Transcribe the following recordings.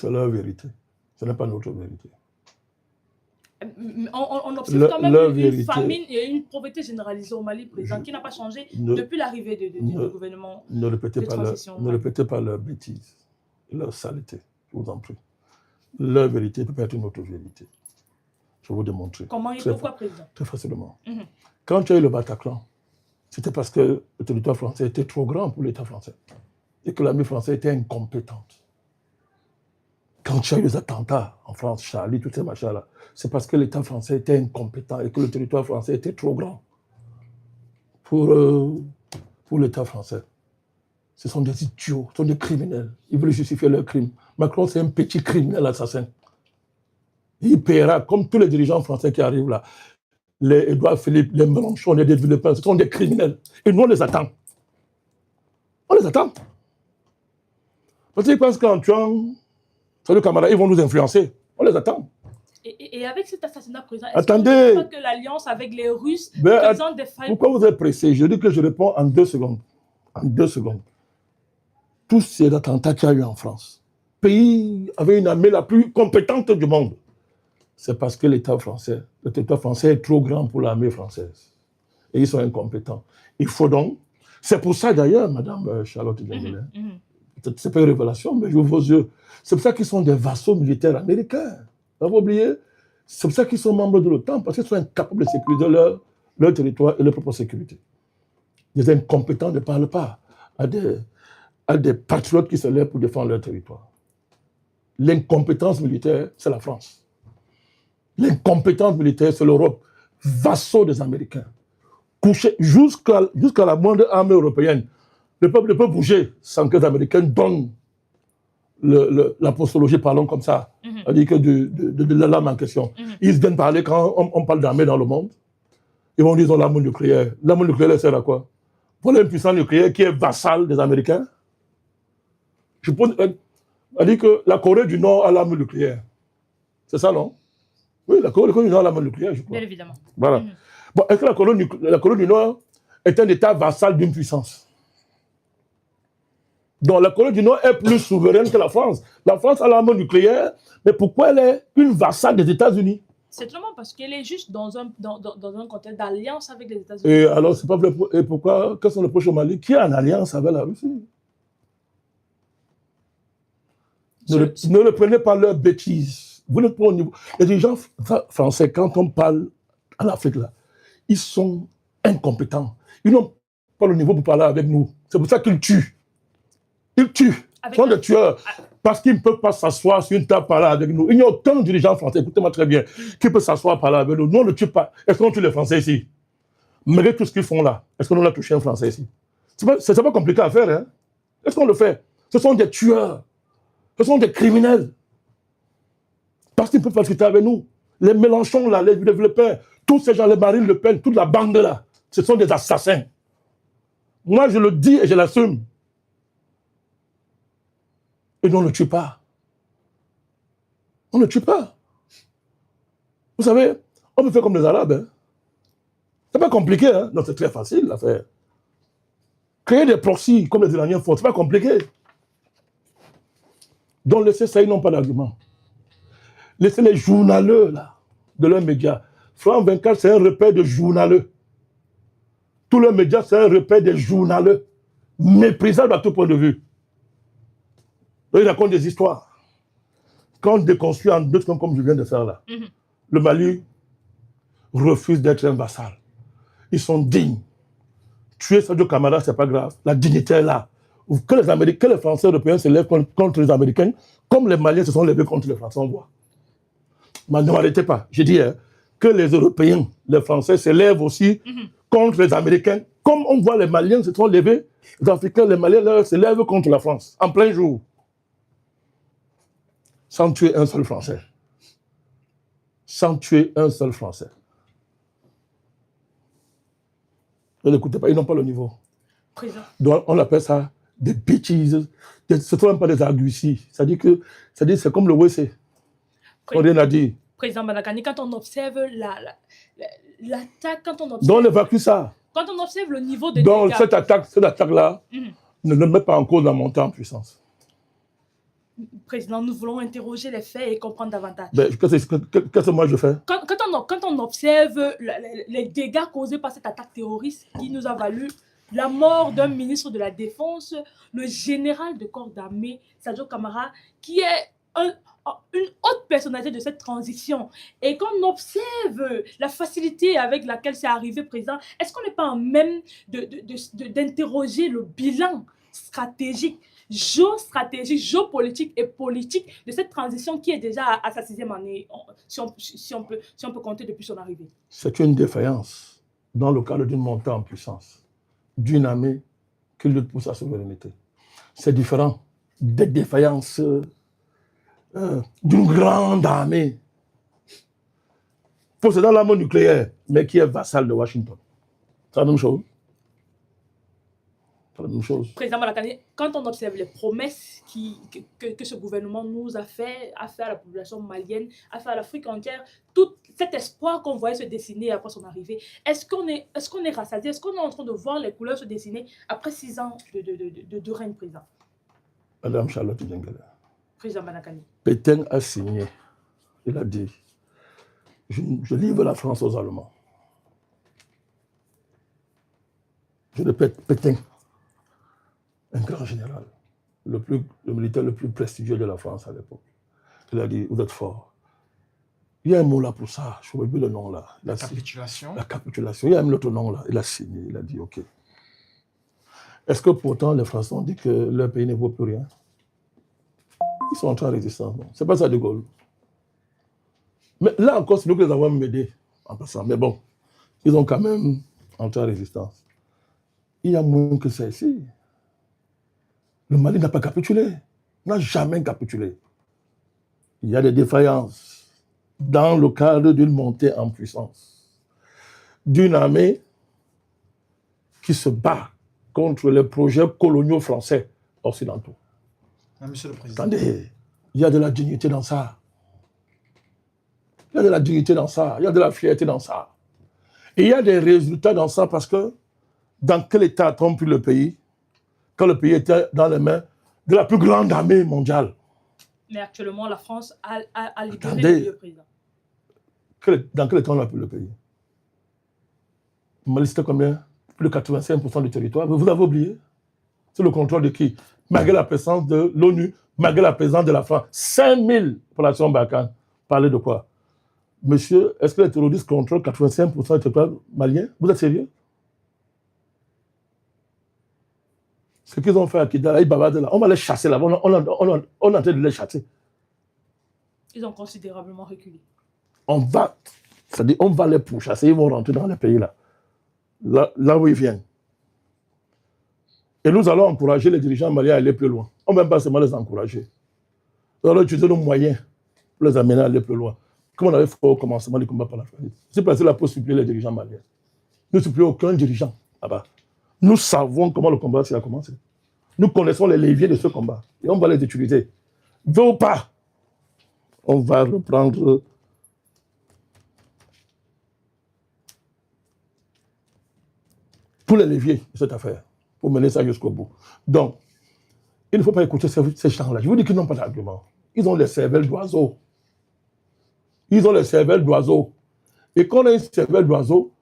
C'est leur vérité. Ce n'est pas notre vérité. On observe quand même une famine et une pauvreté généralisée au Mali, président, qui n'a pas changé depuis l'arrivée du gouvernement de transition. Ne répétez pas leurs bêtises, leur saleté, je vous en prie. Leur vérité peut pas être notre vérité. Je vais vous démontrer. Comment et pourquoi, président? Très facilement. Quand tu as eu le Bataclan, c'était parce que le territoire français était trop grand pour l'État français et que l'armée française était incompétente. Quand tu as eu les attentats en France, Charlie, tous ces machins-là, c'est parce que l'État français était incompétent et que le territoire français était trop grand pour l'État français. Ce sont des idiots, ce sont des criminels. Ils veulent justifier leurs crimes. Macron, c'est un petit criminel assassin. Il paiera, comme tous les dirigeants français qui arrivent là, les Édouard Philippe, les Mélenchon, les Villepin, ce sont des criminels. Et nous, on les attend. On les attend. Parce qu'ils pensent qu'en tuant, salut camarades, ils vont nous influencer. On les attend. Et avec cet assassinat, président, attendez, est-ce que l'alliance avec les Russes présente des failles? Pourquoi vous êtes pressé? Je dis que je réponds en 2 secondes. En 2 secondes. Tous ces attentats qu'il y a eu en France, le pays avait une armée la plus compétente du monde. C'est parce que l'État français, le territoire français est trop grand pour l'armée française. Et ils sont incompétents. Il faut donc... C'est pour ça d'ailleurs, Madame Charlotte Diangoulin, c'est pas une révélation, mais j'ouvre vos yeux. C'est pour ça qu'ils sont des vassaux militaires américains. Vous avez oublié? C'est pour ça qu'ils sont membres de l'OTAN, parce qu'ils sont incapables de sécuriser leur territoire et leur propre sécurité. Les incompétents ne parlent pas à des patriotes qui se lèvent pour défendre leur territoire. L'incompétence militaire, c'est la France. L'incompétence militaire, c'est l'Europe. Vassaux des Américains. Couché jusqu'à la moindre armée européenne. Le peuple ne peut bouger sans que les Américains donnent l'apostologie, parlons comme ça, c'est-à-dire que de la lame en question. Ils viennent parler quand on parle d'armée dans le monde. Ils vont dire qu'ils ont l'arme nucléaire. L'arme nucléaire, elle sert à quoi? Voilà un puissant nucléaire qui est vassal des Américains. Je pose, elle dit que la Corée du Nord a l'arme nucléaire. C'est ça, non? Oui, la Corée du Nord a l'arme nucléaire, je crois. Bien évidemment. Voilà. Bon, est-ce que la Corée du Nord est un État vassal d'une puissance? Donc la Corée du Nord est plus souveraine que la France. La France a l'arme nucléaire, mais pourquoi elle est une vassale des États-Unis? C'est seulement parce qu'elle est juste dans un contexte d'alliance avec les États-Unis. Et alors, c'est pas vrai. Et pourquoi? Quels sont les proches au Mali? Qui est en alliance avec la Russie? Ne le prenez pas leurs bêtises. Vous n'êtes pas au niveau. Les dirigeants français, quand on parle à l'Afrique, là, ils sont incompétents. Ils n'ont pas le niveau pour parler avec nous. C'est pour ça qu'ils tuent. Ils tuent. Ils sont des tueurs. Parce qu'ils ne peuvent pas s'asseoir sur une table parler avec nous. Il n'y a aucun dirigeant français, écoutez-moi très bien, qui peut s'asseoir parler avec nous. Nous, on ne tue pas. Est-ce qu'on tue les Français ici? Malgré tout ce qu'ils font là, est-ce qu'on a touché un Français ici? C'est pas compliqué à faire. Hein? Est-ce qu'on le fait? Ce sont des tueurs. Ce sont des criminels. Parce qu'ils ne peuvent pas discuter avec nous. Les Mélenchon, là, les Villepin, tous ces gens, les Marine Le Pen, toute la bande là, ce sont des assassins. Moi, je le dis et je l'assume. Et nous, on ne tue pas. On ne tue pas. Vous savez, on peut faire comme les Arabes. Hein. C'est pas compliqué. Hein. Non, c'est très facile à faire. Créer des proxys comme les Iraniens font, c'est pas compliqué. Donc, laissez ça, ils n'ont pas d'argument. Laissez les journaleux, là, de leurs médias. France 24, c'est un repère de journaleux. Tous leurs médias, c'est un repère de journaleux. Méprisable à tout point de vue. Ils racontent des histoires. Quand on déconstruit en 2 secondes, comme je viens de faire là, le Mali refuse d'être un vassal. Ils sont dignes. Tuer ces 2 camarades, c'est pas grave. La dignité est là. Que les Américains, les Français européens se lèvent contre les Américains, comme les Maliens se sont levés contre les Français, on voit. Mais ne m'arrêtez pas. Je dis que les Européens, les Français se lèvent aussi contre les Américains, comme on voit les Maliens se sont levés, les Africains, les Maliens se lèvent contre la France, en plein jour. Sans tuer un seul Français. Sans tuer un seul Français. Ne l'écoutez pas, ils n'ont pas le niveau. Président. Donc on appelle ça des bêtises. Ce ne sont même pas des arguties. C'est-à-dire que c'est comme le WC. On n'a rien à dire. Président Malakani, quand on observe l'attaque, quand on observe... Donc on évacue ça. Quand on observe le niveau de donc dégâts... cette attaque-là ne met pas en cause la montée en puissance. Président, nous voulons interroger les faits et comprendre davantage. Qu'est-ce que moi je fais? Quand on observe les dégâts causés par cette attaque terroriste qui nous a valu la mort d'un ministre de la Défense, le général de corps d'armée, Sadio Camara, qui est une haute personnalité de cette transition, et qu'on observe la facilité avec laquelle c'est arrivé, président, est-ce qu'on n'est pas en même d'interroger le bilan stratégique, géopolitique et politique de cette transition qui est déjà à sa 6e année, si on peut compter depuis son arrivée? C'est une défaillance dans le cadre d'une montée en puissance d'une armée qui lutte pour sa souveraineté. C'est différent des défaillances d'une grande armée possédant l'arme nucléaire, mais qui est vassale de Washington. C'est la même chose. Président Malakane, quand on observe les promesses que ce gouvernement nous a fait à la population malienne, à faire à l'Afrique entière, tout cet espoir qu'on voyait se dessiner après son arrivée, est-ce qu'on est rassasié? Est-ce qu'on est en train de voir les couleurs se dessiner après 6 ans de règne, président? Madame Charlotte Djengele. Président Malakane. Pétain a signé. Il a dit, je livre la France aux Allemands. Je répète, Pétain, un grand général, le militaire le plus prestigieux de la France à l'époque. Il a dit, vous êtes fort. Il y a un mot là pour ça, je ne sais plus le nom là. La capitulation. La capitulation. Il y a un autre nom là. Il a signé, il a dit, OK. Est-ce que pourtant les Français ont dit que leur pays ne vaut plus rien? Ils sont entrés en résistance. Ce n'est pas ça de Gaulle. Mais là encore, c'est nous qui les avons aidés en passant. Mais bon, ils ont quand même entré en résistance. Il y a moins que ça ici. Le Mali n'a pas capitulé, n'a jamais capitulé. Il y a des défaillances dans le cadre d'une montée en puissance, d'une armée qui se bat contre les projets coloniaux français occidentaux. Monsieur le Président. Attendez, il y a de la dignité dans ça. Il y a de la dignité dans ça, il y a de la fierté dans ça. Et il y a des résultats dans ça parce que dans quel état a-t-on pris le pays quand le pays était dans les mains de la plus grande armée mondiale? Mais actuellement, la France a libéré le président. Dans quel état on a pris le pays? Mali, c'était combien? Plus de 85% du territoire. Vous avez oublié? C'est le contrôle de qui? Malgré la présence de l'ONU, malgré la présence de la France. 5000 populations Barkhane. Parlez de quoi? Monsieur, est-ce que les terroristes contrôlent 85% du territoire malien? Vous êtes sérieux? Ce qu'ils ont fait à Kidal, on va les chasser là-bas, on est en train de les chasser. Ils ont considérablement reculé. On va les pourchasser, ils vont rentrer dans les pays là où ils viennent. Et nous allons encourager les dirigeants maliens à aller plus loin. On ne va même pas seulement les encourager. Nous allons utiliser nos moyens pour les amener à aller plus loin. Comme on avait fait au commencement du combat par la famille. C'est placé là pour supplier les dirigeants maliens. Nous ne supplions aucun dirigeant là-bas. Nous savons comment le combat a commencé. Nous connaissons les leviers de ce combat. Et on va les utiliser. Veut ou pas, on va reprendre tous les leviers de cette affaire pour mener ça jusqu'au bout. Donc, il ne faut pas écouter ces gens-là. Je vous dis qu'ils n'ont pas d'argument. Ils ont les cervelles d'oiseaux. Ils ont les cervelles d'oiseaux. Et quand on a une cervelle d'oiseau,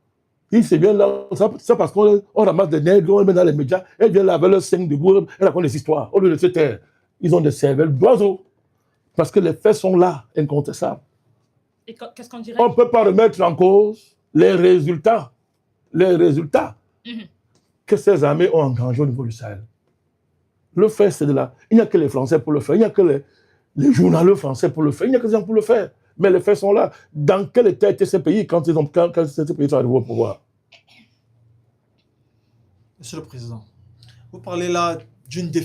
il c'est bien là, c'est parce qu'on ramasse des nègres, on les met dans les médias, et viennent là avec leurs 5 debout, et racontent des histoires. Au lieu de se taire, ils ont des cervelles d'oiseaux. Parce que les faits sont là, incontestables. Et qu'est-ce qu'on dirait? On ne peut pas remettre en cause les résultats que ces armées ont engagés au niveau du Sahel. Le fait, c'est de là. Il n'y a que les Français pour le faire, il n'y a que les journalistes français pour le faire, il n'y a que les gens pour le faire. Mais les faits sont là. Dans quel état étaient ces pays quand ces pays sont arrivés au pouvoir? Monsieur le Président, vous parlez là d'une défaite.